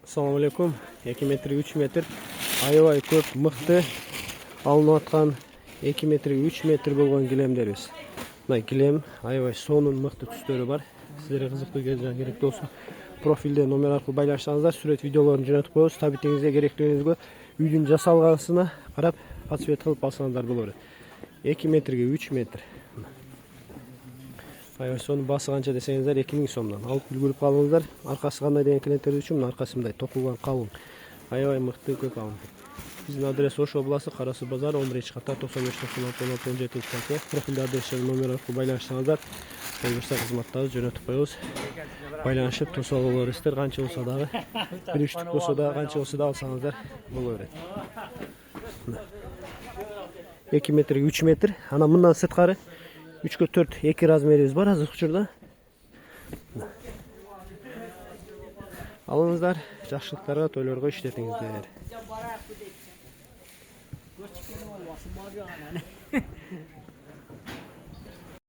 Assalamu alaikum. 2 metr 3 metr аябай көп мыкты алынып аткан 2 метр 3 метр болгон килемдерибиз. Мына килем аябай сонун мыкты түстөрү бар. Сиздерге кызыктуу керек болсо профилде номер аркылуу байланышсаңыздар, сүрөт видеолорун жөнөтүп коебуз. Табитиңизге керектүүгүңүзгө үйдүн жасалгансына карап ответ кылып алсаңыздар болот. 2 метрге 3 метр. Аябай сонун басы канча десеңиздер 2000 сомдон алып үлгүрүп калыңыздар. Аркасы кандай деген клиенттер үчүн мына аркасы мындай токулган калың. Аябай мыкты көп алым. Биздин адрес Ош областы Кара Суу базар 11-ката 95-96-17 профилде адрес жана номер аркылуу байланышсаңыздар, буюрса кызматтарды жөнөтүп коебуз. Байланышып тосуп алып бересиздер, канча болсо дагы, бир үчтүк болсо да, канча болсо да алсаңыздар боло берет. 2 метрге 3 метр. Анан мындан сырткары 3-кө 4 2 размерибиз бар азыр учурда. Алыңыздар, жакшылыктарга, тойлорго иштетиңиздер.